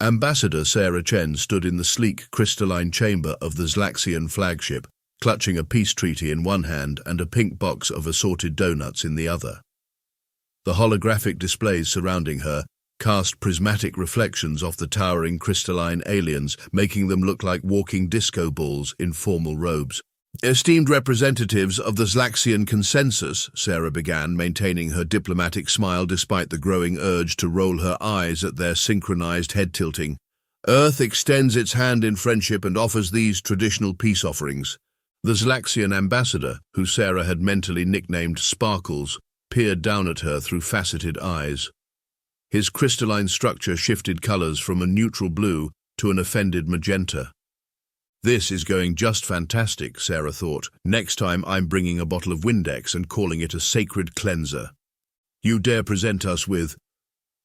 Ambassador Sarah Chen stood in the sleek crystalline chamber of the Zlaxian flagship, clutching a peace treaty in one hand and a pink box of assorted donuts in the other. The holographic displays surrounding her cast prismatic reflections off the towering crystalline aliens, making them look like walking disco balls in formal robes. "Esteemed representatives of the Zlaxian consensus," Sarah began, maintaining her diplomatic smile despite the growing urge to roll her eyes at their synchronized head-tilting. "Earth extends its hand in friendship and offers these traditional peace offerings." The Zlaxian ambassador, who Sarah had mentally nicknamed Sparkles, peered down at her through faceted eyes. His crystalline structure shifted colors from a neutral blue to an offended magenta. "This is going just fantastic," Sarah thought. "Next time I'm bringing a bottle of Windex and calling it a sacred cleanser." "You dare present us with—"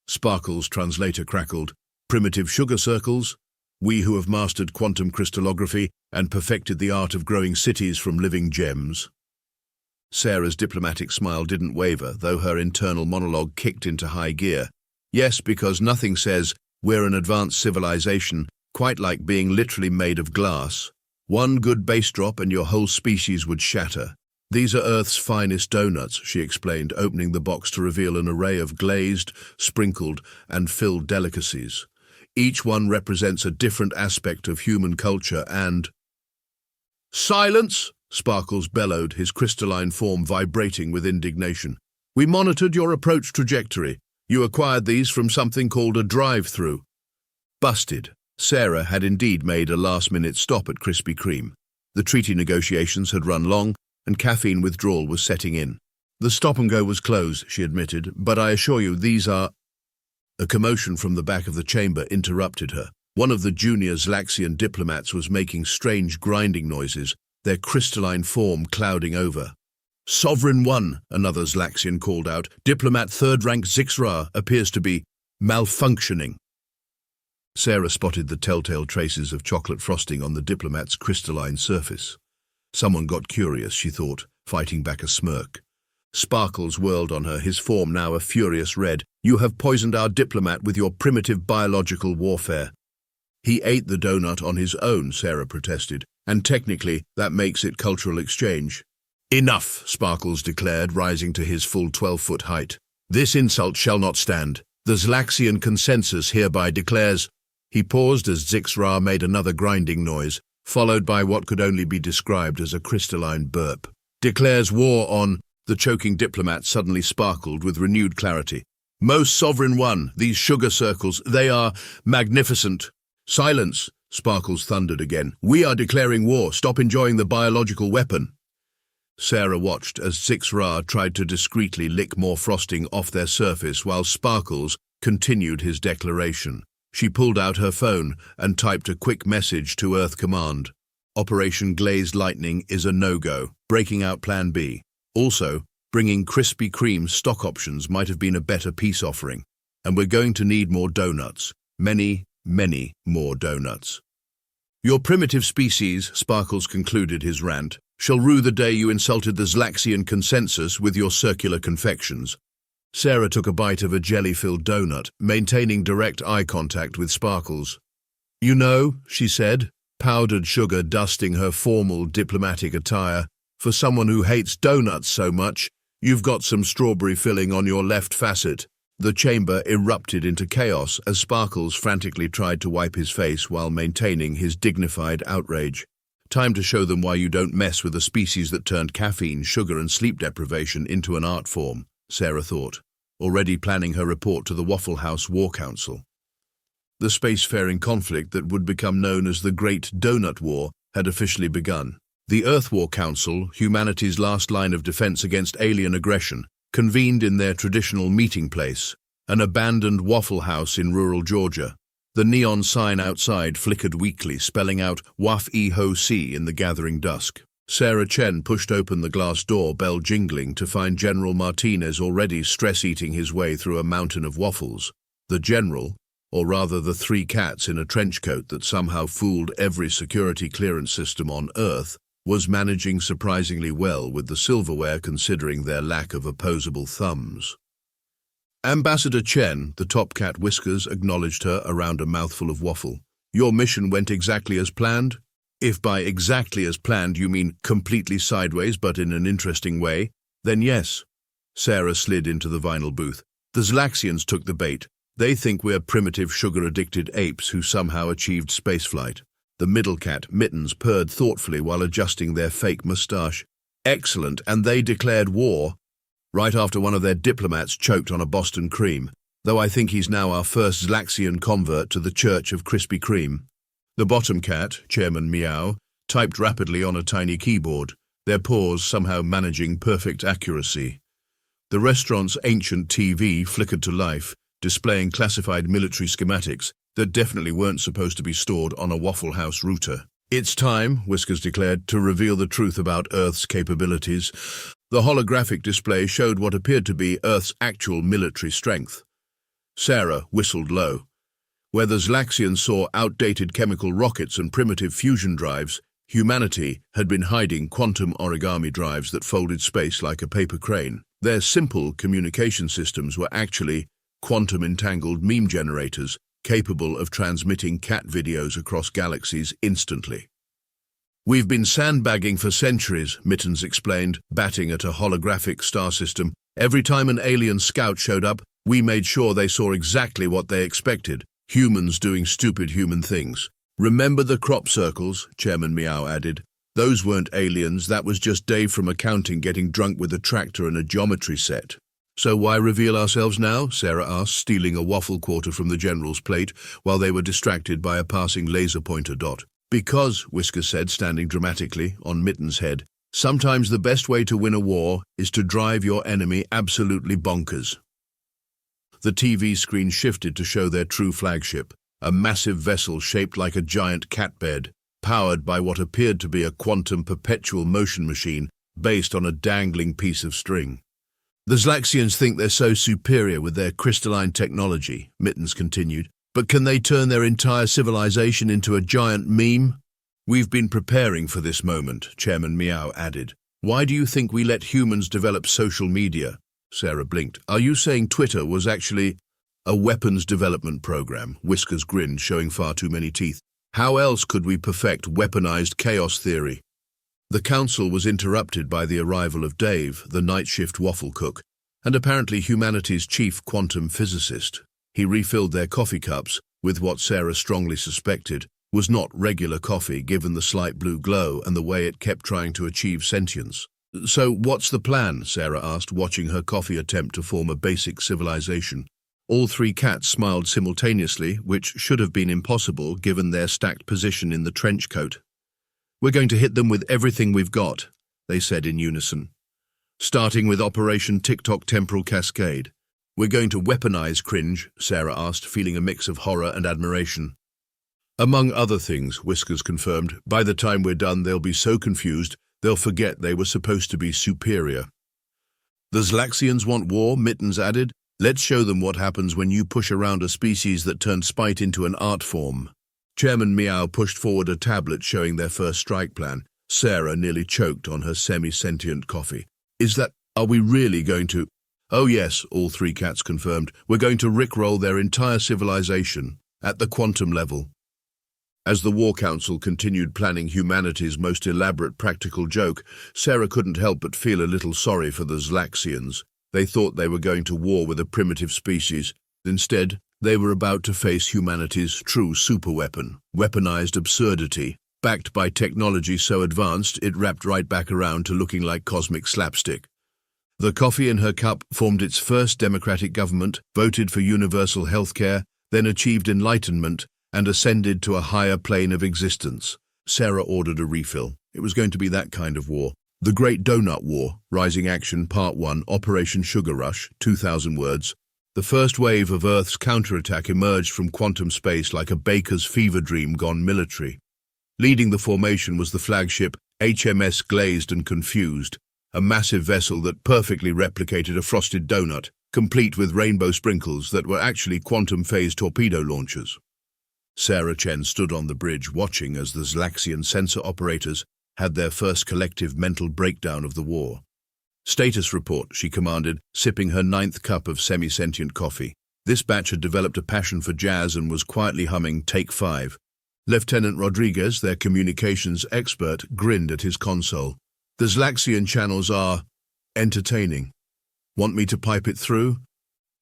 Sparkles' translator crackled. "Primitive sugar circles? We who have mastered quantum crystallography and perfected the art of growing cities from living gems?" Sarah's diplomatic smile didn't waver, though her internal monologue kicked into high gear. "Yes, because nothing says we're an advanced civilization quite like being literally made of glass. One good bass drop and your whole species would shatter. These are Earth's finest donuts," she explained, opening the box to reveal an array of glazed, sprinkled, and filled delicacies. Each one represents a different aspect of human culture and— "Silence!" Sparkles bellowed, his crystalline form vibrating with indignation. "We monitored your approach trajectory. You acquired these from something called a drive-through." Busted. Sarah had indeed made a last-minute stop at Krispy Kreme. The treaty negotiations had run long, and caffeine withdrawal was setting in. "The stop-and-go was closed," she admitted, "but I assure you these are—" A commotion from the back of the chamber interrupted her. One of the junior Zlaxian diplomats was making strange grinding noises, their crystalline form clouding over. "Sovereign One," another Zlaxian called out. "Diplomat third-rank Zixra appears to be malfunctioning." Sarah spotted the telltale traces of chocolate frosting on the diplomat's crystalline surface. Someone got curious, she thought, fighting back a smirk. Sparkles whirled on her, his form now a furious red. "You have poisoned our diplomat with your primitive biological warfare." "He ate the donut on his own," Sarah protested, "and technically that makes it cultural exchange." "Enough," Sparkles declared, rising to his full 12-foot height. "This insult shall not stand. The Zlaxian consensus hereby declares—" He paused as Zixra made another grinding noise, followed by what could only be described as a crystalline burp. "Declares war on—" The choking diplomat suddenly sparkled with renewed clarity. "Most Sovereign One, these sugar circles, they are magnificent." "Silence," Sparkles thundered again. "We are declaring war. Stop enjoying the biological weapon." Sarah watched as Zixra tried to discreetly lick more frosting off their surface while Sparkles continued his declaration. She pulled out her phone and typed a quick message to Earth Command. "Operation Glazed Lightning is a no-go. Breaking out Plan B. Also, bringing Krispy Kreme stock options might have been a better peace offering. And we're going to need more donuts. Many, many more donuts." "Your primitive species," Sparkles concluded his rant, "shall rue the day you insulted the Zlaxian consensus with your circular confections." Sarah took a bite of a jelly-filled donut, maintaining direct eye contact with Sparkles. "You know," she said, powdered sugar dusting her formal diplomatic attire, "for someone who hates donuts so much, you've got some strawberry filling on your left facet." The chamber erupted into chaos as Sparkles frantically tried to wipe his face while maintaining his dignified outrage. Time to show them why you don't mess with a species that turned caffeine, sugar, and sleep deprivation into an art form, Sarah thought, already planning her report to the Waffle House War Council. The spacefaring conflict that would become known as the Great Donut War had officially begun. The Earth War Council, humanity's last line of defense against alien aggression, convened in their traditional meeting place, an abandoned Waffle House in rural Georgia. The neon sign outside flickered weakly, spelling out WAF-E-HO-C in the gathering dusk. Sarah Chen pushed open the glass door, bell jingling, to find General Martinez already stress-eating his way through a mountain of waffles. The general, or rather the three cats in a trench coat that somehow fooled every security clearance system on Earth, was managing surprisingly well with the silverware considering their lack of opposable thumbs. Ambassador Chen, the top cat Whiskers, acknowledged her around a mouthful of waffle. Your mission went exactly as planned? If by exactly as planned you mean completely sideways but in an interesting way, then yes. Sarah slid into the vinyl booth. The Zlaxians took the bait. They think we're primitive sugar-addicted apes who somehow achieved spaceflight. The middle cat, Mittens, purred thoughtfully while adjusting their fake moustache. Excellent, and they declared war right after one of their diplomats choked on a Boston cream, though I think he's now our first Zlaxian convert to the Church of Krispy Kreme. The bottom cat, Chairman Meow, typed rapidly on a tiny keyboard, their paws somehow managing perfect accuracy. The restaurant's ancient TV flickered to life, displaying classified military schematics that definitely weren't supposed to be stored on a Waffle House router. It's time, Whiskers declared, to reveal the truth about Earth's capabilities. The holographic display showed what appeared to be Earth's actual military strength. Sarah whistled low. Where the Zlaxians saw outdated chemical rockets and primitive fusion drives, humanity had been hiding quantum origami drives that folded space like a paper crane. Their simple communication systems were actually quantum-entangled meme generators capable of transmitting cat videos across galaxies instantly. We've been sandbagging for centuries, Mittens explained, batting at a holographic star system. Every time an alien scout showed up, we made sure they saw exactly what they expected, humans doing stupid human things. Remember the crop circles, Chairman Meow added. Those weren't aliens, that was just Dave from accounting getting drunk with a tractor and a geometry set. So why reveal ourselves now? Sarah asked, stealing a waffle quarter from the general's plate while they were distracted by a passing laser pointer dot. Because, Whiskers said, standing dramatically on Mittens' head, sometimes the best way to win a war is to drive your enemy absolutely bonkers. The TV screen shifted to show their true flagship, a massive vessel shaped like a giant cat bed, powered by what appeared to be a quantum perpetual motion machine based on a dangling piece of string. The Zlaxians think they're so superior with their crystalline technology, Mittens continued, but can they turn their entire civilization into a giant meme? We've been preparing for this moment, Chairman Meow added. Why do you think we let humans develop social media? Sarah blinked. Are you saying Twitter was actually a weapons development program? Whiskers grinned, showing far too many teeth. How else could we perfect weaponized chaos theory? The council was interrupted by the arrival of Dave, the night shift waffle cook, and apparently humanity's chief quantum physicist. He refilled their coffee cups with what Sarah strongly suspected was not regular coffee, given the slight blue glow and the way it kept trying to achieve sentience. So what's the plan? Sarah asked, watching her coffee attempt to form a basic civilization. All three cats smiled simultaneously, which should have been impossible given their stacked position in the trench coat. We're going to hit them with everything we've got, they said in unison. Starting with Operation TikTok Temporal Cascade. We're going to weaponize cringe, Sarah asked, feeling a mix of horror and admiration. Among other things, Whiskers confirmed, by the time we're done they'll be so confused they'll forget they were supposed to be superior. The Zlaxians want war, Mittens added. Let's show them what happens when you push around a species that turned spite into an art form. Chairman Meow pushed forward a tablet showing their first strike plan. Sarah nearly choked on her semi-sentient coffee. Are we really going to? Oh yes, all three cats confirmed. We're going to rickroll their entire civilization, at the quantum level. As the War Council continued planning humanity's most elaborate practical joke, Sarah couldn't help but feel a little sorry for the Zlaxians. They thought they were going to war with a primitive species. Instead, they were about to face humanity's true superweapon, weaponized absurdity, backed by technology so advanced it wrapped right back around to looking like cosmic slapstick. The coffee in her cup formed its first democratic government, voted for universal health care, then achieved enlightenment, and ascended to a higher plane of existence. Sarah ordered a refill. It was going to be that kind of war. The Great Donut War, Rising Action Part 1, Operation Sugar Rush, 2,000 words. The first wave of Earth's counterattack emerged from quantum space like a baker's fever dream gone military. Leading the formation was the flagship HMS Glazed and Confused, a massive vessel that perfectly replicated a frosted donut, complete with rainbow sprinkles that were actually quantum-phase torpedo launchers. Sarah Chen stood on the bridge watching as the Zlaxian sensor operators had their first collective mental breakdown of the war. Status report, she commanded, sipping her 9th cup of semi-sentient coffee. This batch had developed a passion for jazz and was quietly humming Take 5. Lieutenant Rodriguez, their communications expert, grinned at his console. The Zlaxian channels are entertaining. Want me to pipe it through?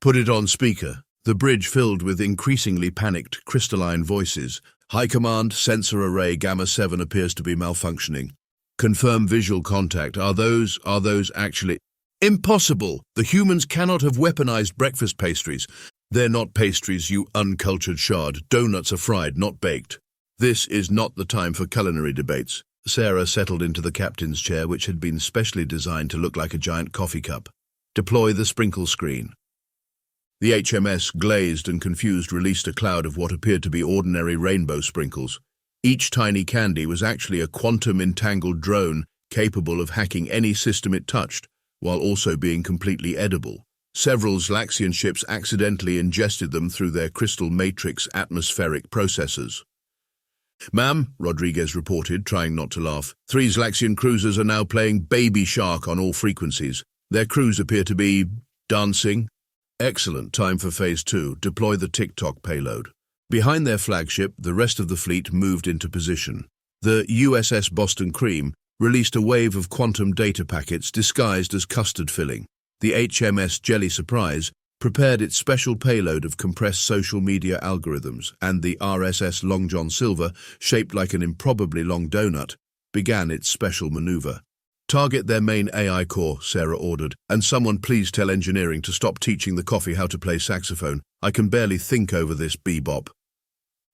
Put it on speaker. The bridge filled with increasingly panicked, crystalline voices. High command, sensor array Gamma 7 appears to be malfunctioning. Confirm visual contact. Are those actually... Impossible! The humans cannot have weaponized breakfast pastries. They're not pastries, you uncultured shard. Donuts are fried, not baked. This is not the time for culinary debates. Sarah settled into the captain's chair, which had been specially designed to look like a giant coffee cup. Deploy the sprinkle screen. The HMS, glazed and confused, released a cloud of what appeared to be ordinary rainbow sprinkles. Each tiny candy was actually a quantum-entangled drone capable of hacking any system it touched, while also being completely edible. Several Zlaxian ships accidentally ingested them through their crystal matrix atmospheric processors. Ma'am, Rodriguez reported, trying not to laugh, 3 Zlaxian cruisers are now playing Baby Shark on all frequencies. Their crews appear to be dancing. Excellent. Time for Phase 2. Deploy the TikTok payload. Behind their flagship, the rest of the fleet moved into position. The USS Boston Cream released a wave of quantum data packets disguised as custard filling. The HMS Jelly Surprise prepared its special payload of compressed social media algorithms, and the RSS Long John Silver, shaped like an improbably long donut, began its special maneuver. Target their main AI core, Sarah ordered, and someone please tell engineering to stop teaching the coffee how to play saxophone. I can barely think over this bebop.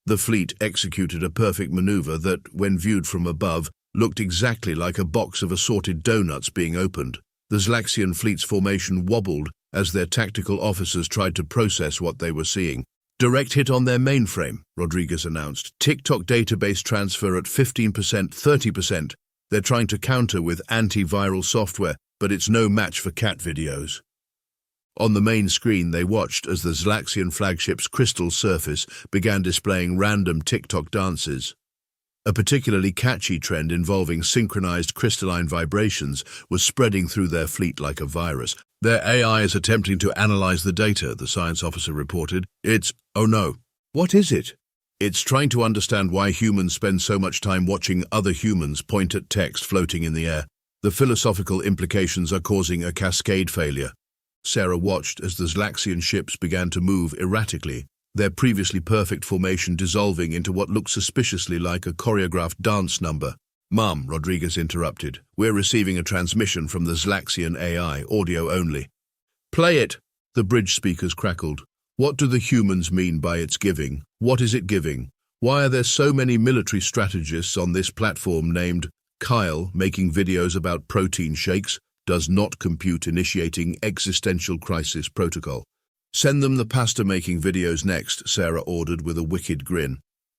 The fleet executed a perfect maneuver that, when viewed from above, looked exactly like a box of assorted donuts being opened. The Zlaxian fleet's formation wobbled as their tactical officers tried to process what they were seeing. Direct hit on their mainframe, Rodriguez announced. TikTok database transfer at 15%, 30%. They're trying to counter with antiviral software, but it's no match for cat videos. On the main screen, they watched as the Zlaxian flagship's crystal surface began displaying random TikTok dances. A particularly catchy trend involving synchronized crystalline vibrations was spreading through their fleet like a virus. Their AI is attempting to analyze the data, the science officer reported. Oh no. What is it? It's trying to understand why humans spend so much time watching other humans point at text floating in the air. The philosophical implications are causing a cascade failure. Sarah watched as the Zlaxian ships began to move erratically, their previously perfect formation dissolving into what looked suspiciously like a choreographed dance number. Ma'am, Rodriguez interrupted. We're receiving a transmission from the Zlaxian AI, audio only. Play it, the bridge speakers crackled. What do the humans mean by its giving? What is it giving? Why are there so many military strategists on this platform named Kyle making videos about protein shakes? Does not compute initiating existential crisis protocol. Send them the pasta-making videos next, Sarah ordered with a wicked grin.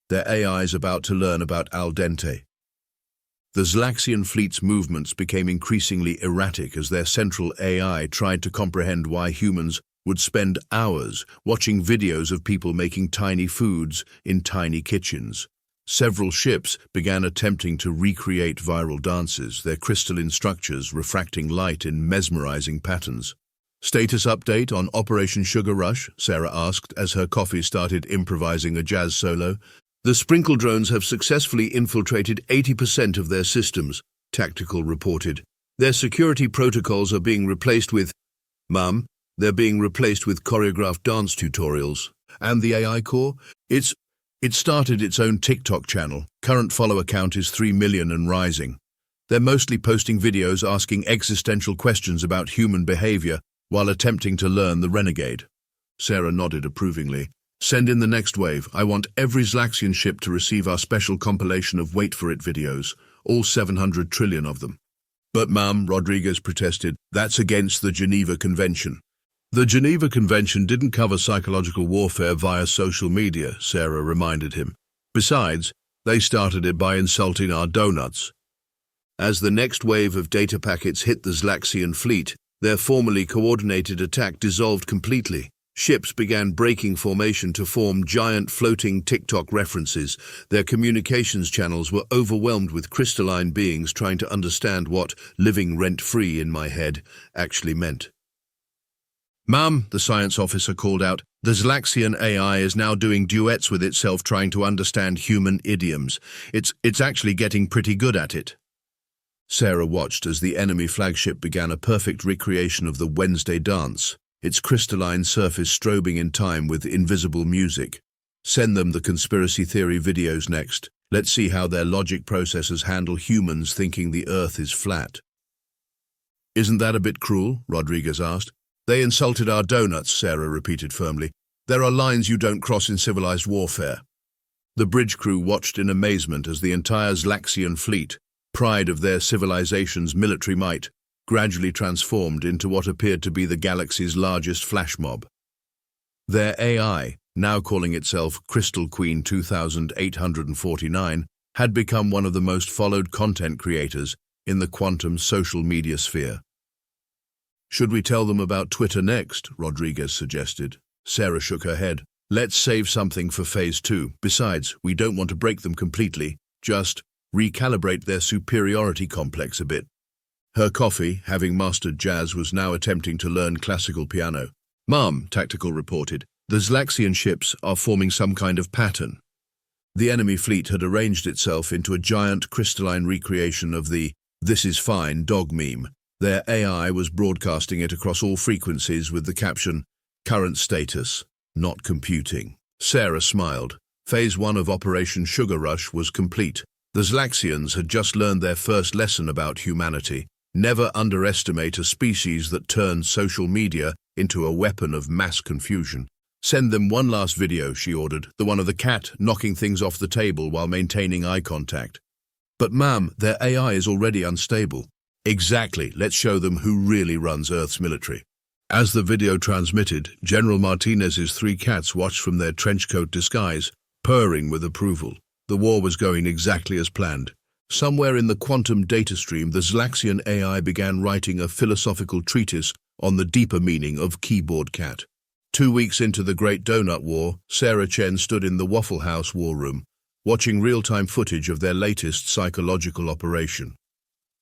Their AI is about to learn about al dente. The Zlaxian fleet's movements became increasingly erratic as their central AI tried to comprehend why humans would spend hours watching videos of people making tiny foods in tiny kitchens. Several ships began attempting to recreate viral dances, their crystalline structures refracting light in mesmerizing patterns. Status update on Operation Sugar Rush, Sarah asked as her coffee started improvising a jazz solo. The sprinkle drones have successfully infiltrated 80% of their systems, Tactical reported. Their security protocols are being replaced with... Ma'am, they're being replaced with choreographed dance tutorials. And the AI core? It started its own TikTok channel. Current follower count is 3 million and rising. They're mostly posting videos asking existential questions about human behavior while attempting to learn the renegade. Sarah nodded approvingly. Send in the next wave. I want every Zlaxian ship to receive our special compilation of Wait For It videos, all 700 trillion of them. But ma'am, Rodriguez protested, that's against the Geneva Convention. The Geneva Convention didn't cover psychological warfare via social media, Sarah reminded him. Besides, they started it by insulting our donuts. As the next wave of data packets hit the Zlaxian fleet, their formerly coordinated attack dissolved completely. Ships began breaking formation to form giant floating TikTok references. Their communications channels were overwhelmed with crystalline beings trying to understand what living rent-free in my head actually meant. "Ma'am," the science officer called out, "the Zlaxian AI is now doing duets with itself trying to understand human idioms. It's actually getting pretty good at it." Sarah watched as the enemy flagship began a perfect recreation of the Wednesday dance, its crystalline surface strobing in time with invisible music. "Send them the conspiracy theory videos next. Let's see how their logic processors handle humans thinking the Earth is flat." "Isn't that a bit cruel?" Rodriguez asked. "They insulted our donuts," Sarah repeated firmly. "There are lines you don't cross in civilized warfare." The bridge crew watched in amazement as the entire Zlaxian fleet, pride of their civilization's military might, gradually transformed into what appeared to be the galaxy's largest flash mob. Their AI, now calling itself Crystal Queen 2849, had become one of the most followed content creators in the quantum social media sphere. "Should we tell them about Twitter next?" Rodriguez suggested. Sarah shook her head. "Let's save something for Phase 2. Besides, we don't want to break them completely, just recalibrate their superiority complex a bit." Her coffee, having mastered jazz, was now attempting to learn classical piano. "Ma'am," Tactical reported, "the Zlaxian ships are forming some kind of pattern." The enemy fleet had arranged itself into a giant crystalline recreation of the "this is fine" dog meme. Their AI was broadcasting it across all frequencies with the caption, "Current status, not computing." Sarah smiled. Phase 1 of Operation Sugar Rush was complete. The Zlaxians had just learned their first lesson about humanity. Never underestimate a species that turned social media into a weapon of mass confusion. "Send them one last video," she ordered, the one of the cat knocking things off the table while maintaining eye contact. "But ma'am, their AI is already unstable." "Exactly, let's show them who really runs Earth's military." As the video transmitted, General Martinez's 3 cats watched from their trenchcoat disguise, purring with approval. The war was going exactly as planned. Somewhere in the quantum data stream, the Zlaxian AI began writing a philosophical treatise on the deeper meaning of keyboard cat. 2 weeks into the Great Donut War, Sarah Chen stood in the Waffle House war room, watching real-time footage of their latest psychological operation.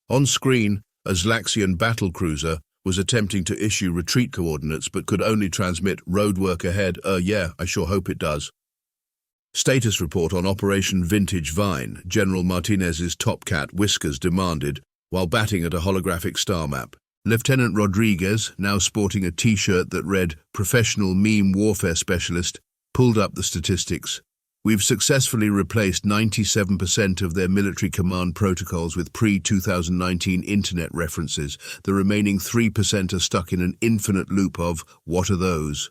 On screen, a Zlaxian battlecruiser was attempting to issue retreat coordinates but could only transmit "roadwork ahead, yeah, I sure hope it does." "Status report on Operation Vintage Vine," General Martinez's top cat Whiskers demanded, while batting at a holographic star map. Lieutenant Rodriguez, now sporting a T-shirt that read "Professional Meme Warfare Specialist," pulled up the statistics. "We've successfully replaced 97% of their military command protocols with pre-2019 internet references. The remaining 3% are stuck in an infinite loop of, what are those?"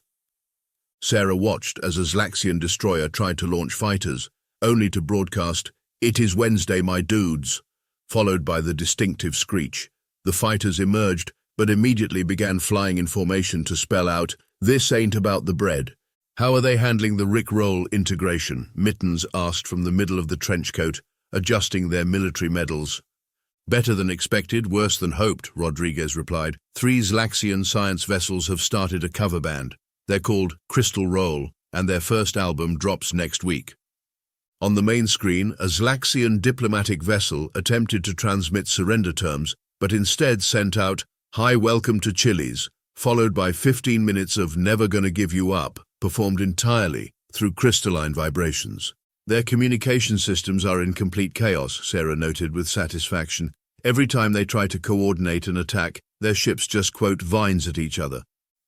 Sarah watched as a Zlaxian destroyer tried to launch fighters, only to broadcast, "It is Wednesday, my dudes," followed by the distinctive screech. The fighters emerged, but immediately began flying in formation to spell out, "This ain't about the bread." "How are they handling the Rickroll integration?" Mittens asked from the middle of the trenchcoat, adjusting their military medals. "Better than expected, worse than hoped," Rodriguez replied. 3 Zlaxian science vessels have started a cover band. They're called Crystal Roll, and their first album drops next week. On the main screen, a Zlaxian diplomatic vessel attempted to transmit surrender terms, but instead sent out, "Hi, welcome to Chili's," followed by 15 minutes of "Never Gonna Give You Up," performed entirely through crystalline vibrations. "Their communication systems are in complete chaos," Sarah noted with satisfaction. "Every time they try to coordinate an attack, their ships just quote vines at each other."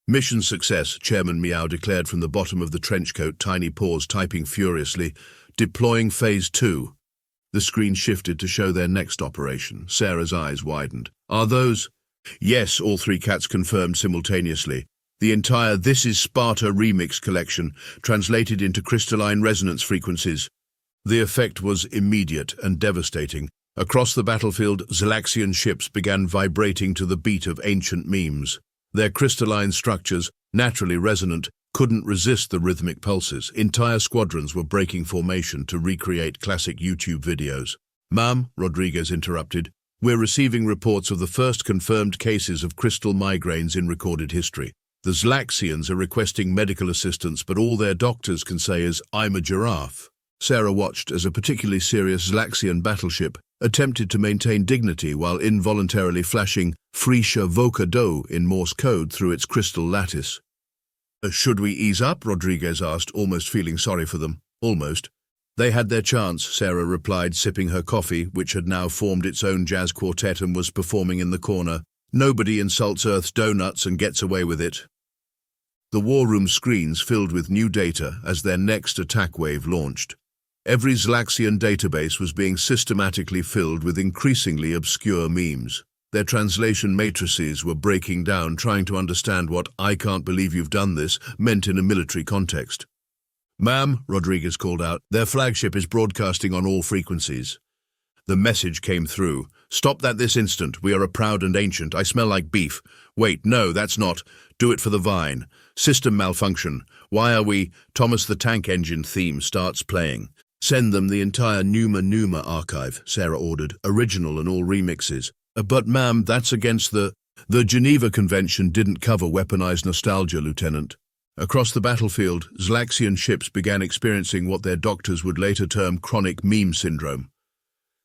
"Mission success," Chairman Meow declared from the bottom of the trenchcoat, tiny paws typing furiously. "Deploying Phase 2. The screen shifted to show their next operation. Sarah's eyes widened. "Are those?" "Yes," all 3 cats confirmed simultaneously. "The entire This Is Sparta remix collection, translated into crystalline resonance frequencies." The effect was immediate and devastating. Across the battlefield, Zlaxian ships began vibrating to the beat of ancient memes. Their crystalline structures, naturally resonant, couldn't resist the rhythmic pulses. Entire squadrons were breaking formation to recreate classic YouTube videos. "Ma'am," Rodriguez interrupted, "we're receiving reports of the first confirmed cases of crystal migraines in recorded history." The Zlaxians are requesting medical assistance, but all their doctors can say is, "I'm a giraffe." Sarah watched as a particularly serious Zlaxian battleship attempted to maintain dignity while involuntarily flashing Frisha Voca Do in Morse code through its crystal lattice. "Should we ease up?" Rodriguez asked, almost feeling sorry for them. "Almost." "They had their chance," Sarah replied, sipping her coffee, which had now formed its own jazz quartet and was performing in the corner. "Nobody insults Earth's donuts and gets away with it." The war room screens filled with new data as their next attack wave launched. Every Zlaxian database was being systematically filled with increasingly obscure memes. Their translation matrices were breaking down, trying to understand what "I can't believe you've done this" meant in a military context. "Ma'am," Rodriguez called out, "their flagship is broadcasting on all frequencies." The message came through. "Stop that this instant. We are a proud and ancient. I smell like beef. Wait, no, that's not. Do it for the vine. System malfunction. Why are we—" Thomas the Tank Engine theme starts playing. "Send them the entire Numa archive," Sarah ordered, "original and all remixes." "But ma'am, that's against the—" "The Geneva Convention didn't cover weaponized nostalgia, Lieutenant." Across the battlefield, Zlaxian ships began experiencing what their doctors would later term chronic meme syndrome.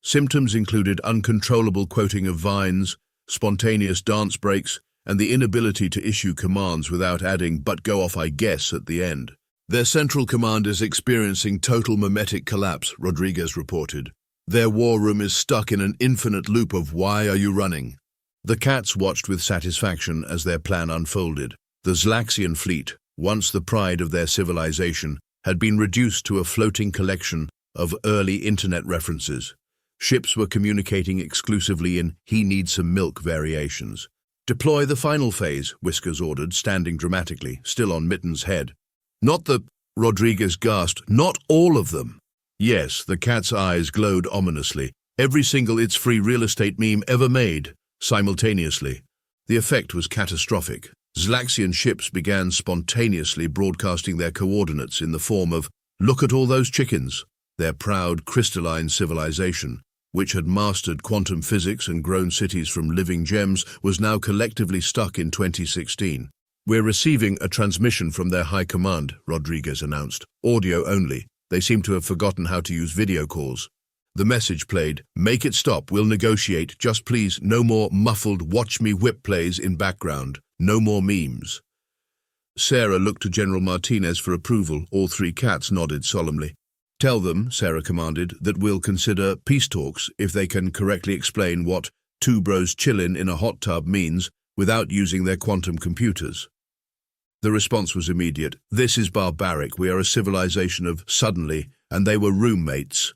Symptoms included uncontrollable quoting of vines, spontaneous dance breaks, and the inability to issue commands without adding "but go off I guess" at the end. "Their central command is experiencing total mimetic collapse," Rodriguez reported. "Their war room is stuck in an infinite loop of 'why are you running?'" The cats watched with satisfaction as their plan unfolded. The Zlaxian fleet, once the pride of their civilization, had been reduced to a floating collection of early internet references. Ships were communicating exclusively in "he needs some milk" variations. "Deploy the final phase," Whiskers ordered, standing dramatically, still on Mitten's head. "Not the—" Rodriguez gasped. "Not all of them." "Yes," the cat's eyes glowed ominously. "Every single It's Free real estate meme ever made, simultaneously." The effect was catastrophic. Zlaxian ships began spontaneously broadcasting their coordinates in the form of "look at all those chickens." Their proud, crystalline civilization, which had mastered quantum physics and grown cities from living gems, was now collectively stuck in 2016. "We're receiving a transmission from their high command," Rodriguez announced. "Audio only. They seem to have forgotten how to use video calls." The message played, "Make it stop, we'll negotiate, just please, no more muffled watch me whip plays in background, no more memes." Sarah looked to General Martinez for approval. All three cats nodded solemnly. "Tell them," Sarah commanded, "that we'll consider peace talks if they can correctly explain what 'two bros chillin' in a hot tub' means without using their quantum computers." The response was immediate. "This is barbaric. We are a civilization of suddenly, and they were roommates."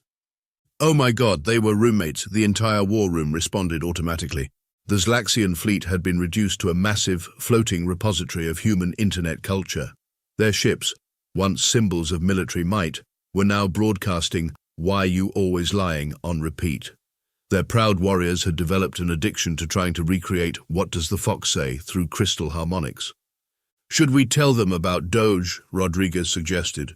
"Oh my God, they were roommates," the entire war room responded automatically. The Zlaxian fleet had been reduced to a massive, floating repository of human internet culture. Their ships, once symbols of military might, were now broadcasting "why you always lying" on repeat. Their proud warriors had developed an addiction to trying to recreate "what does the fox say" through crystal harmonics. "Should we tell them about Doge?" Rodriguez suggested.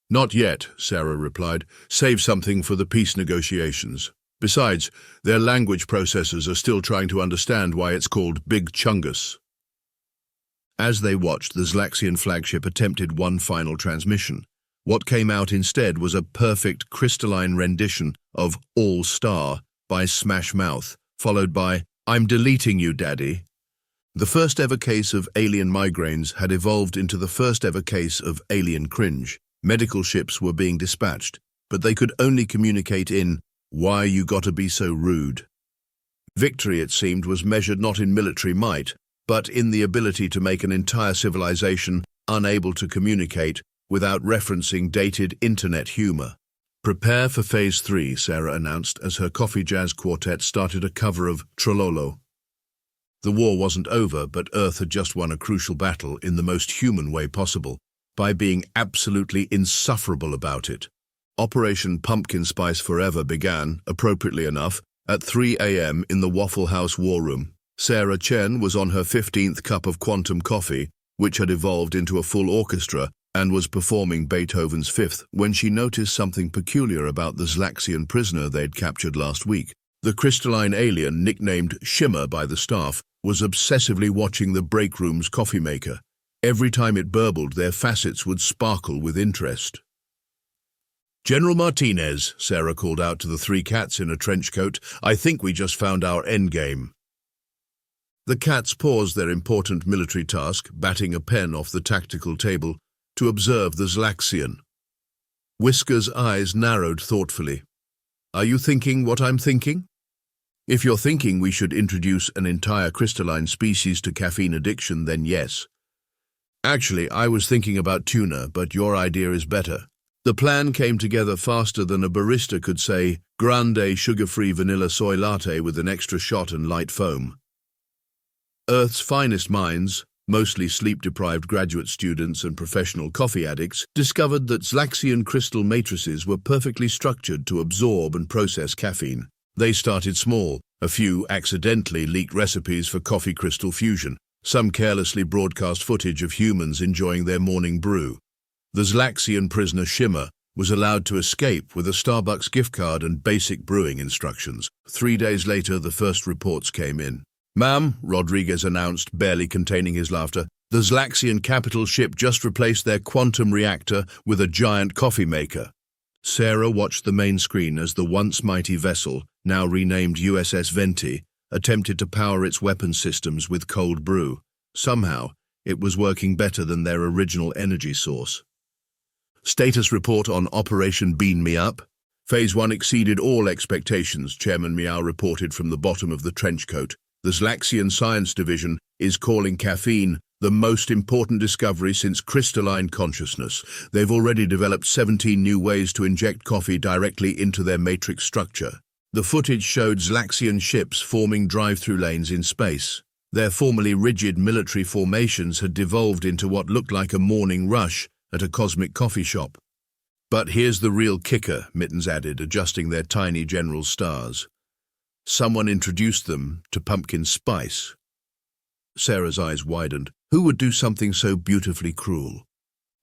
"Not yet," Sarah replied. "Save something for the peace negotiations. Besides, their language processors are still trying to understand why it's called Big Chungus." As they watched, the Zlaxian flagship attempted one final transmission. What came out instead was a perfect crystalline rendition of "All Star" by Smash Mouth, followed by "I'm deleting you, Daddy." The first ever case of alien migraines had evolved into the first ever case of alien cringe. Medical ships were being dispatched, but they could only communicate in "why you gotta be so rude." Victory, it seemed, was measured not in military might, but in the ability to make an entire civilization unable to communicate without referencing dated internet humor. "Prepare for Phase 3, Sarah announced as her coffee jazz quartet started a cover of Trololo. The war wasn't over, but Earth had just won a crucial battle in the most human way possible, by being absolutely insufferable about it. Operation Pumpkin Spice Forever began, appropriately enough, at 3 a.m. in the Waffle House war room. Sarah Chen was on her 15th cup of quantum coffee, which had evolved into a full orchestra, and was performing Beethoven's Fifth when she noticed something peculiar about the Zlaxian prisoner they'd captured last week. The crystalline alien, nicknamed Shimmer by the staff, was obsessively watching the break room's coffee maker. Every time it burbled, their facets would sparkle with interest. "General Martinez," Sarah called out to the three cats in a trench coat, "I think we just found our endgame." The cats paused their important military task, batting a pen off the tactical table, to observe the Zlaxian. Whisker's eyes narrowed thoughtfully. "Are you thinking what I'm thinking?" "If you're thinking we should introduce an entire crystalline species to caffeine addiction, then yes. Actually, I was thinking about tuna, but your idea is better." The plan came together faster than a barista could say, "Grande sugar-free vanilla soy latte with an extra shot and light foam." Earth's finest minds, mostly sleep-deprived graduate students and professional coffee addicts, discovered that Zlaxian crystal matrices were perfectly structured to absorb and process caffeine. They started small. A few accidentally leaked recipes for coffee crystal fusion. Some carelessly broadcast footage of humans enjoying their morning brew. The Zlaxian prisoner Shimmer was allowed to escape with a Starbucks gift card and basic brewing instructions. 3 days later, the first reports came in. "Ma'am," Rodriguez announced, barely containing his laughter, "the Zlaxian capital ship just replaced their quantum reactor with a giant coffee maker." Sarah watched the main screen as the once mighty vessel, now renamed USS Venti, attempted to power its weapon systems with cold brew. Somehow, it was working better than their original energy source. "Status report on Operation Bean Me Up. Phase 1 exceeded all expectations," Chairman Meow reported from the bottom of the trench coat. "The Zlaxian Science Division is calling caffeine the most important discovery since crystalline consciousness. They've already developed 17 new ways to inject coffee directly into their matrix structure." The footage showed Zlaxian ships forming drive-through lanes in space. Their formerly rigid military formations had devolved into what looked like a morning rush at a cosmic coffee shop. "But here's the real kicker," Mittens added, adjusting their tiny general stars. "Someone introduced them to pumpkin spice." Sarah's eyes widened. Who would do something so beautifully cruel?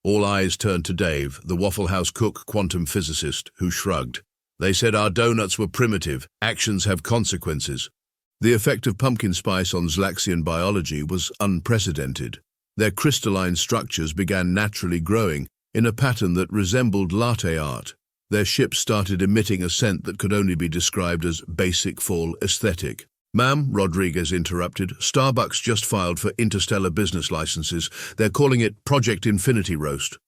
All eyes turned to Dave, the Waffle House cook quantum physicist, who shrugged. "They said our donuts were primitive. Actions have consequences." The effect of pumpkin spice on Zlaxian biology was unprecedented. Their crystalline structures began naturally growing in a pattern that resembled latte art. Their ships started emitting a scent that could only be described as basic fall aesthetic. "Ma'am," Rodriguez interrupted, "Starbucks just filed for interstellar business licenses. They're calling it Project Infinity Roast."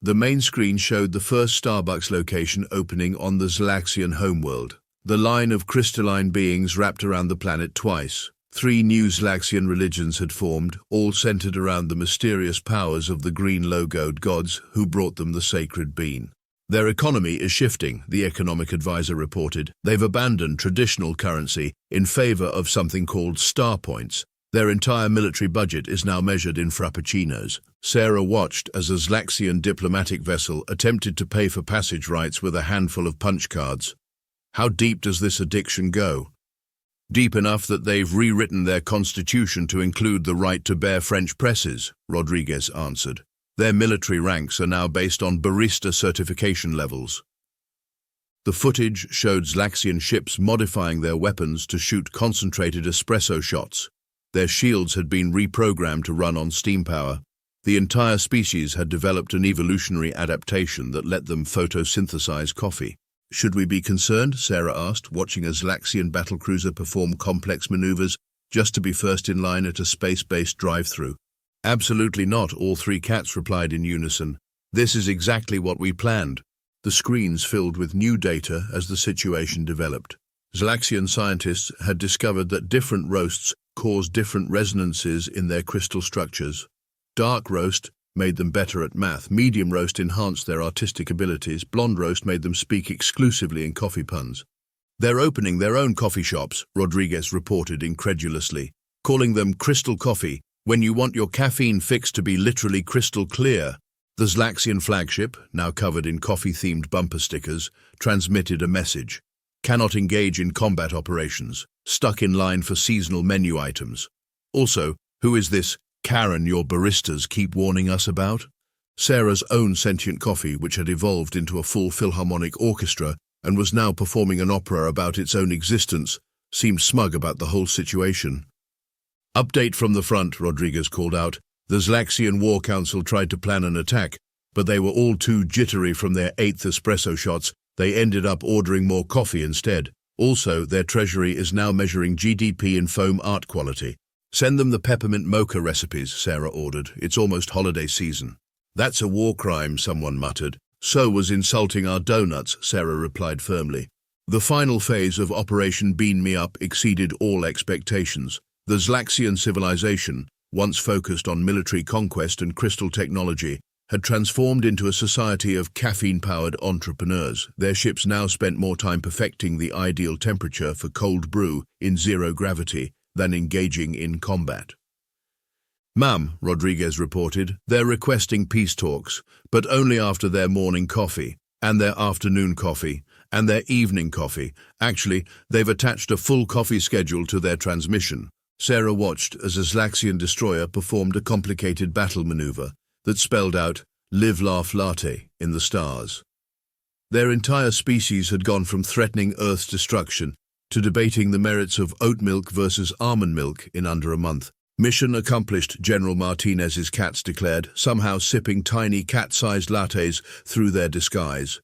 The main screen showed the first Starbucks location opening on the Zlaxian homeworld. The line of crystalline beings wrapped around the planet twice. 3 new Zlaxian religions had formed, all centered around the mysterious powers of the green-logoed gods who brought them the sacred bean. "Their economy is shifting," the economic advisor reported. "They've abandoned traditional currency in favor of something called star points. Their entire military budget is now measured in frappuccinos." Sarah watched as a Zlaxian diplomatic vessel attempted to pay for passage rights with a handful of punch cards. How deep does this addiction go? "Deep enough that they've rewritten their constitution to include the right to bear French presses," Rodriguez answered. "Their military ranks are now based on barista certification levels." The footage showed Zlaxian ships modifying their weapons to shoot concentrated espresso shots. Their shields had been reprogrammed to run on steam power. The entire species had developed an evolutionary adaptation that let them photosynthesize coffee. "Should we be concerned?" Sarah asked, watching a Zlaxian battlecruiser perform complex maneuvers just to be first in line at a space-based drive-through. "Absolutely not," all 3 cats replied in unison. "This is exactly what we planned." The screens filled with new data as the situation developed. Zlaxian scientists had discovered that different roasts caused different resonances in their crystal structures. Dark roast made them better at math, medium roast enhanced their artistic abilities, blonde roast made them speak exclusively in coffee puns. "They're opening their own coffee shops," Rodriguez reported incredulously, "calling them Crystal Coffee, when you want your caffeine fix to be literally crystal clear." The Zlaxian flagship, now covered in coffee-themed bumper stickers, transmitted a message. "Cannot engage in combat operations. Stuck in line for seasonal menu items." Also, "Who is this Karen your baristas keep warning us about?" Sarah's own sentient coffee, which had evolved into a full philharmonic orchestra and was now performing an opera about its own existence, seemed smug about the whole situation. "Update from the front," Rodriguez called out. The Zlaxian War Council tried to plan an attack, but they were all too jittery from their 8th espresso shots. They ended up ordering more coffee instead. Also, their treasury is now measuring GDP in foam art quality. Send them the peppermint mocha recipes, Sarah ordered. It's almost holiday season. That's a war crime, someone muttered. So was insulting our donuts, Sarah replied firmly. The final phase of Operation Bean Me Up exceeded all expectations. The Zlaxian civilization, once focused on military conquest and crystal technology, had transformed into a society of caffeine-powered entrepreneurs. Their ships now spent more time perfecting the ideal temperature for cold brew in zero gravity than engaging in combat. "Ma'am," Rodriguez reported, "they're requesting peace talks, but only after their morning coffee, and their afternoon coffee, and their evening coffee. Actually, they've attached a full coffee schedule to their transmission." Sarah watched as a Zlaxian destroyer performed a complicated battle maneuver that spelled out "Live, Laugh, Latte" in the stars. Their entire species had gone from threatening Earth's destruction to debating the merits of oat milk versus almond milk in under a month. "Mission accomplished," General Martinez's cats declared, somehow sipping tiny cat-sized lattes through their disguise.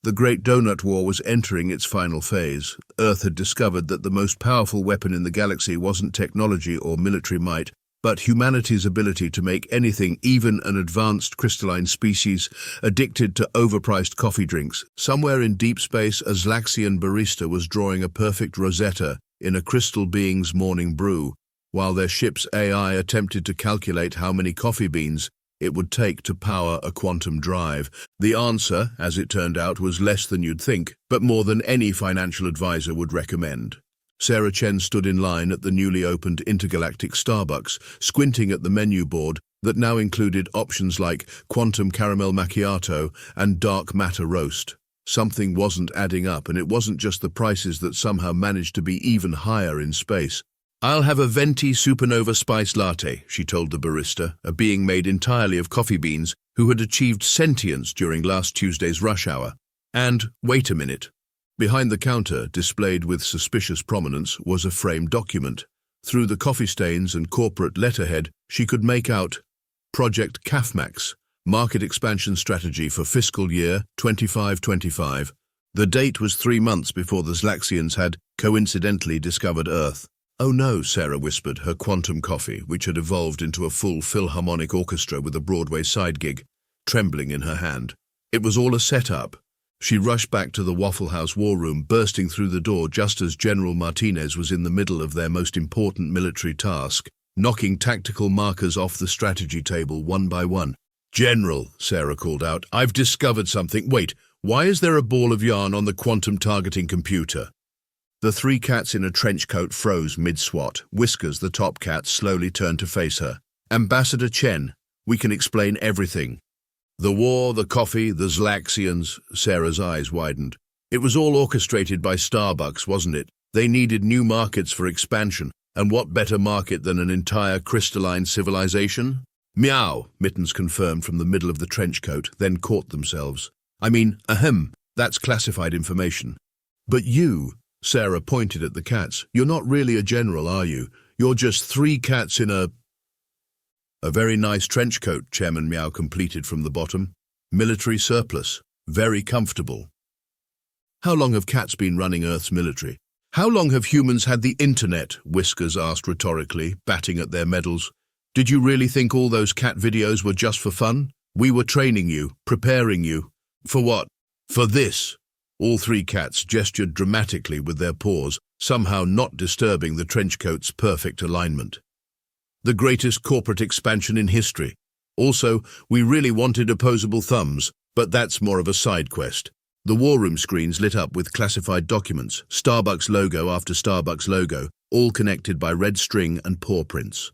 The Great Donut War was entering its final phase. Earth had discovered that the most powerful weapon in the galaxy wasn't technology or military might, but humanity's ability to make anything, even an advanced crystalline species, addicted to overpriced coffee drinks. Somewhere in deep space, a Zlaxian barista was drawing a perfect rosetta in a crystal being's morning brew, while their ship's AI attempted to calculate how many coffee beans it would take to power a quantum drive. The answer, as it turned out, was less than you'd think, but more than any financial advisor would recommend. Sarah Chen stood in line at the newly opened intergalactic Starbucks, squinting at the menu board that now included options like quantum caramel macchiato and dark matter roast. Something wasn't adding up, and it wasn't just the prices that somehow managed to be even higher in space. "I'll have a venti supernova spice latte," she told the barista, a being made entirely of coffee beans who had achieved sentience during last Tuesday's rush hour. And, wait a minute. Behind the counter, displayed with suspicious prominence, was a framed document. Through the coffee stains and corporate letterhead, she could make out Project CAFMAX, Market Expansion Strategy for Fiscal Year 25-25. The date was 3 months before the Zlaxians had coincidentally discovered Earth. "Oh no," Sarah whispered, her quantum coffee, which had evolved into a full Philharmonic orchestra with a Broadway side gig, trembling in her hand. It was all a setup. She rushed back to the Waffle House war room, bursting through the door just as General Martinez was in the middle of their most important military task, knocking tactical markers off the strategy table one by one. "General," Sarah called out, "I've discovered something. Wait, why is there a ball of yarn on the quantum targeting computer?" The 3 cats in a trench coat froze mid-swat. Whiskers, the top cat, slowly turned to face her. "Ambassador Chen, we can explain everything." "The war, the coffee, the Zlaxians," Sarah's eyes widened. "It was all orchestrated by Starbucks, wasn't it? They needed new markets for expansion, and what better market than an entire crystalline civilization?" "Meow," Mittens confirmed from the middle of the trench coat, then caught themselves. "I mean, ahem, that's classified information." "But you," Sarah pointed at the cats, "you're not really a general, are you? You're just 3 cats in a very nice trench coat," Chairman Meow completed from the bottom. "Military surplus. Very comfortable." "How long have cats been running Earth's military?" "How long have humans had the internet?" Whiskers asked rhetorically, batting at their medals. "Did you really think all those cat videos were just for fun? We were training you, preparing you. For what? For this." All 3 cats gestured dramatically with their paws, somehow not disturbing the trenchcoat's perfect alignment. "The greatest corporate expansion in history. Also, we really wanted opposable thumbs, but that's more of a side quest." The war room screens lit up with classified documents, Starbucks logo after Starbucks logo, all connected by red string and paw prints.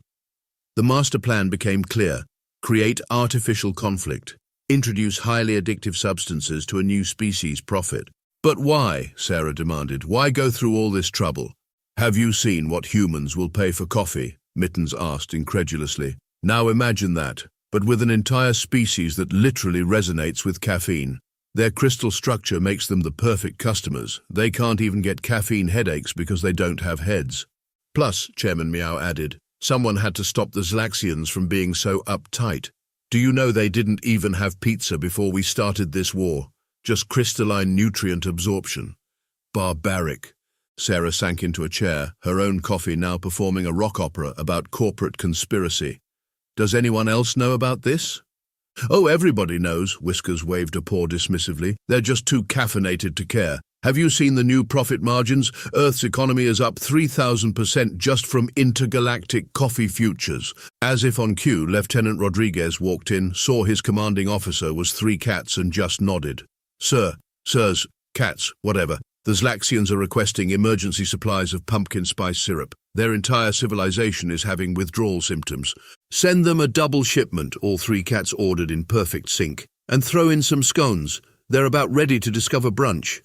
The master plan became clear: create artificial conflict, introduce highly addictive substances to a new species, profit. "But why?" Sarah demanded. "Why go through all this trouble?" "Have you seen what humans will pay for coffee?" Mittens asked incredulously. "Now imagine that, but with an entire species that literally resonates with caffeine. Their crystal structure makes them the perfect customers. They can't even get caffeine headaches because they don't have heads." "Plus," Chairman Meow added, Someone had to stop the Zlaxians from being so uptight. Do you know they didn't even have pizza before we started this war? Just crystalline nutrient absorption. Barbaric. Sarah sank into a chair, her own coffee now performing a rock opera about corporate conspiracy. Does anyone else know about this? Oh, everybody knows, Whiskers waved a paw dismissively. They're just too caffeinated to care. Have you seen the new profit margins? Earth's economy is up 3,000% just from intergalactic coffee futures. As if on cue, Lieutenant Rodriguez walked in, saw his commanding officer was 3 cats and just nodded. Sirs, cats, whatever. The Zlaxians are requesting emergency supplies of pumpkin spice syrup. Their entire civilization is having withdrawal symptoms. Send them a double shipment, all 3 cats ordered in perfect sync. And throw in some scones. They're about ready to discover brunch.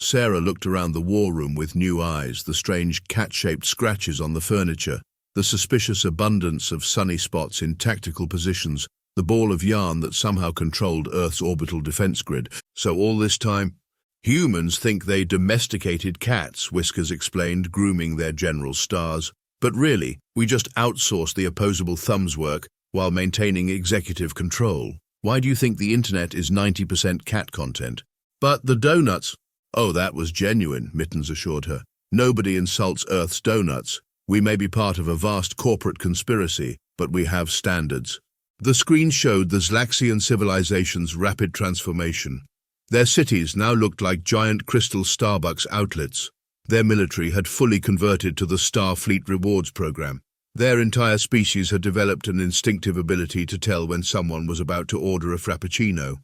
Sarah looked around the war room with new eyes, the strange cat-shaped scratches on the furniture, the suspicious abundance of sunny spots in tactical positions, the ball of yarn that somehow controlled Earth's orbital defense grid. So all this time, humans think they domesticated cats, Whiskers explained, grooming their general stars. But really, we just outsourced the opposable thumbs work while maintaining executive control. Why do you think the internet is 90% cat content? But the donuts... Oh, that was genuine, Mittens assured her. Nobody insults Earth's donuts. We may be part of a vast corporate conspiracy, but we have standards. The screen showed the Zlaxian civilization's rapid transformation. Their cities now looked like giant crystal Starbucks outlets. Their military had fully converted to the Starfleet rewards program. Their entire species had developed an instinctive ability to tell when someone was about to order a frappuccino.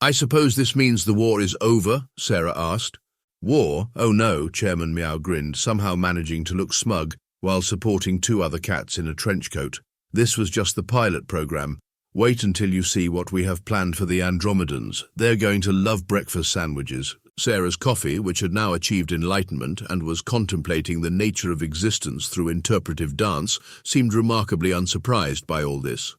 I suppose this means the war is over? Sarah asked. War? Oh no, Chairman Meow grinned, somehow managing to look smug while supporting 2 other cats in a trench coat. This was just the pilot program. Wait until you see what we have planned for the Andromedans. They're going to love breakfast sandwiches. Sarah's coffee, which had now achieved enlightenment and was contemplating the nature of existence through interpretive dance, seemed remarkably unsurprised by all this.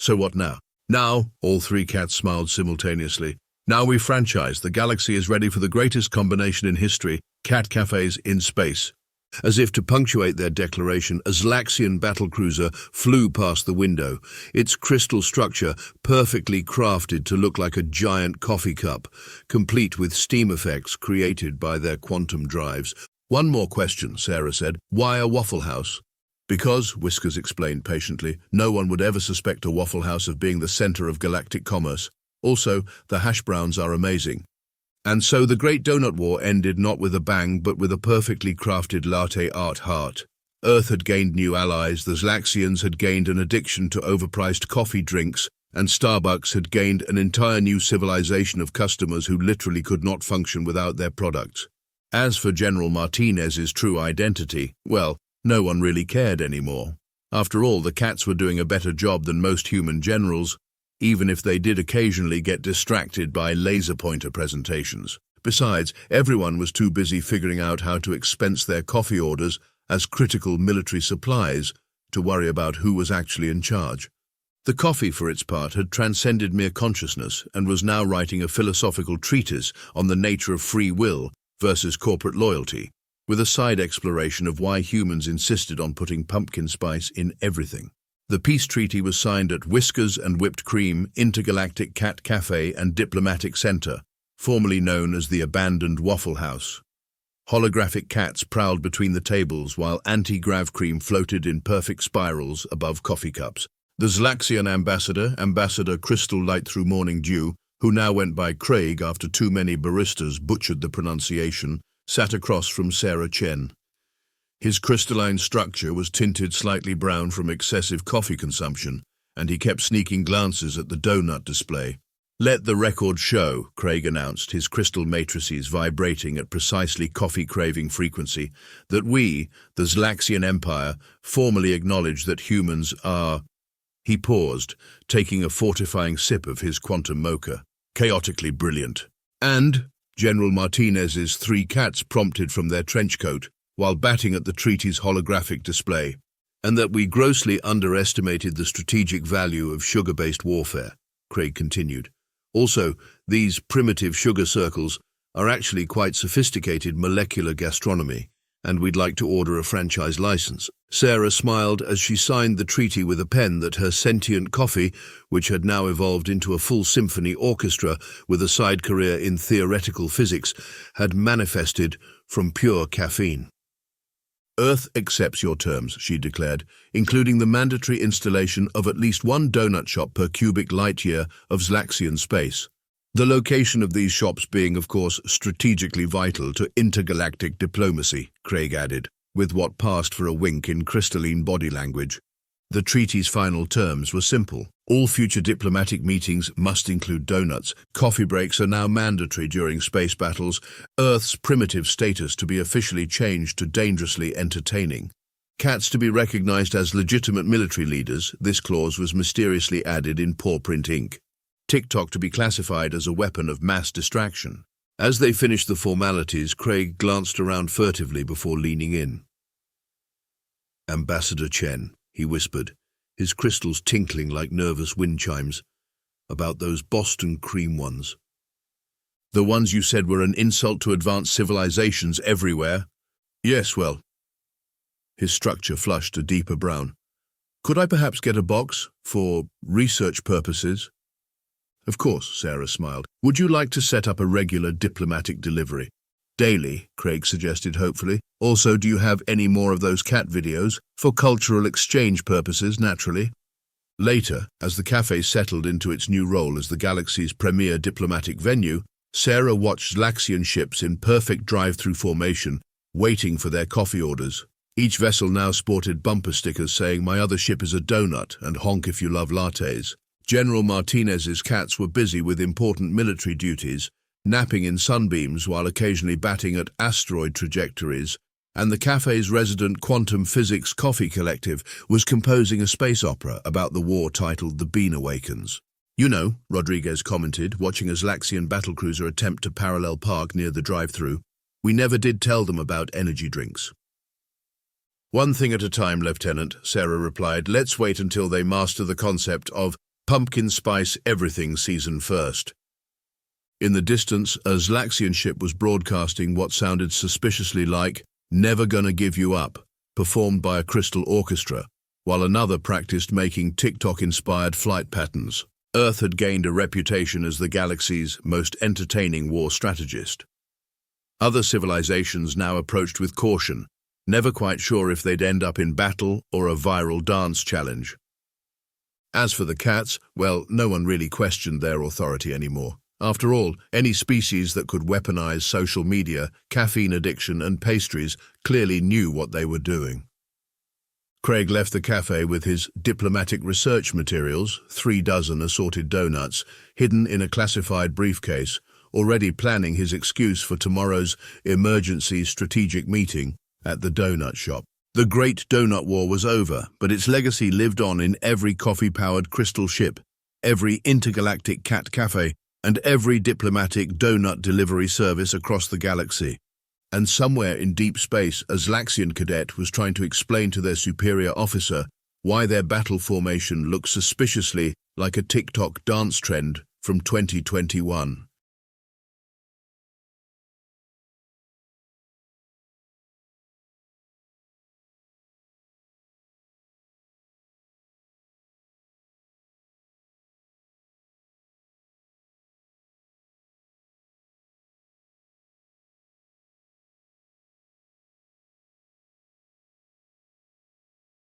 So what now? Now, all 3 cats smiled simultaneously. Now we franchise. The galaxy is ready for the greatest combination in history, cat cafes in space. As if to punctuate their declaration, a Zlaxian battlecruiser flew past the window, its crystal structure perfectly crafted to look like a giant coffee cup, complete with steam effects created by their quantum drives. One more question, Sarah said. Why a Waffle House? Because, Whiskers explained patiently, no one would ever suspect a Waffle House of being the center of galactic commerce. Also, the hash browns are amazing. And so the Great Donut War ended not with a bang, but with a perfectly crafted latte art heart. Earth had gained new allies, the Zlaxians had gained an addiction to overpriced coffee drinks, and Starbucks had gained an entire new civilization of customers who literally could not function without their products. As for General Martinez's true identity, well, no one really cared anymore. After all, the cats were doing a better job than most human generals, even if they did occasionally get distracted by laser pointer presentations. Besides, everyone was too busy figuring out how to expense their coffee orders as critical military supplies to worry about who was actually in charge. The coffee, for its part, had transcended mere consciousness and was now writing a philosophical treatise on the nature of free will versus corporate loyalty, with a side exploration of why humans insisted on putting pumpkin spice in everything. The peace treaty was signed at Whiskers and Whipped Cream Intergalactic Cat Cafe and Diplomatic Center, formerly known as the Abandoned Waffle House. Holographic cats prowled between the tables while anti-grav cream floated in perfect spirals above coffee cups. The Zlaxian Ambassador Crystal Light Through Morning Dew, who now went by Craig after too many baristas butchered the pronunciation, sat across from Sarah Chen. His crystalline structure was tinted slightly brown from excessive coffee consumption, and he kept sneaking glances at the donut display. Let the record show, Craig announced, his crystal matrices vibrating at precisely coffee-craving frequency, that we, the Zlaxian Empire, formally acknowledge that humans are... He paused, taking a fortifying sip of his quantum mocha. Chaotically brilliant. And... General Martinez's 3 cats prompted from their trench coat, while batting at the treaty's holographic display, and that we grossly underestimated the strategic value of sugar-based warfare, Craig continued. Also, these primitive sugar circles are actually quite sophisticated molecular gastronomy, and we'd like to order a franchise license. Sarah smiled as she signed the treaty with a pen that her sentient coffee, which had now evolved into a full symphony orchestra with a side career in theoretical physics, had manifested from pure caffeine. Earth accepts your terms, she declared, including the mandatory installation of at least one donut shop per cubic light-year of Zlaxian space. The location of these shops being, of course, strategically vital to intergalactic diplomacy, Craig added, with what passed for a wink in crystalline body language. The treaty's final terms were simple. All future diplomatic meetings must include donuts. Coffee breaks are now mandatory during space battles. Earth's primitive status to be officially changed to dangerously entertaining. Cats to be recognized as legitimate military leaders. This clause was mysteriously added in paw print ink. TikTok to be classified as a weapon of mass distraction. As they finished the formalities, Craig glanced around furtively before leaning in. "Ambassador Chen," he whispered, his crystals tinkling like nervous wind chimes, "about those Boston cream ones. The ones you said were an insult to advanced civilizations everywhere?" "Yes, well." His structure flushed a deeper brown. "Could I perhaps get a box for research purposes?" "Of course," Sarah smiled. "Would you like to set up a regular diplomatic delivery?" "Daily," Craig suggested hopefully. "Also, do you have any more of those cat videos? For cultural exchange purposes, naturally." Later, as the cafe settled into its new role as the galaxy's premier diplomatic venue, Sarah watched Zlaxian ships in perfect drive-through formation, waiting for their coffee orders. Each vessel now sported bumper stickers saying, "My other ship is a donut," and "Honk if you love lattes." General Martinez's cats were busy with important military duties, napping in sunbeams while occasionally batting at asteroid trajectories, and the cafe's resident quantum physics coffee collective was composing a space opera about the war titled The Bean Awakens. "You know," Rodriguez commented, watching a Zlaxian battlecruiser attempt to parallel park near the drive-thru, "we never did tell them about energy drinks." "One thing at a time, Lieutenant," Sarah replied. "Let's wait until they master the concept of pumpkin spice everything season first." In the distance, a Zlaxian ship was broadcasting what sounded suspiciously like "Never Gonna Give You Up," performed by a crystal orchestra, while another practiced making TikTok-inspired flight patterns. Earth had gained a reputation as the galaxy's most entertaining war strategist. Other civilizations now approached with caution, never quite sure if they'd end up in battle or a viral dance challenge. As for the cats, well, no one really questioned their authority anymore. After all, any species that could weaponize social media, caffeine addiction, and pastries clearly knew what they were doing. Craig left the cafe with his diplomatic research materials, 36 assorted donuts, hidden in a classified briefcase, already planning his excuse for tomorrow's emergency strategic meeting at the donut shop. The Great Donut War was over, but its legacy lived on in every coffee-powered crystal ship, every intergalactic cat cafe, and every diplomatic donut delivery service across the galaxy. And somewhere in deep space, a Zlaxian cadet was trying to explain to their superior officer why their battle formation looked suspiciously like a TikTok dance trend from 2021.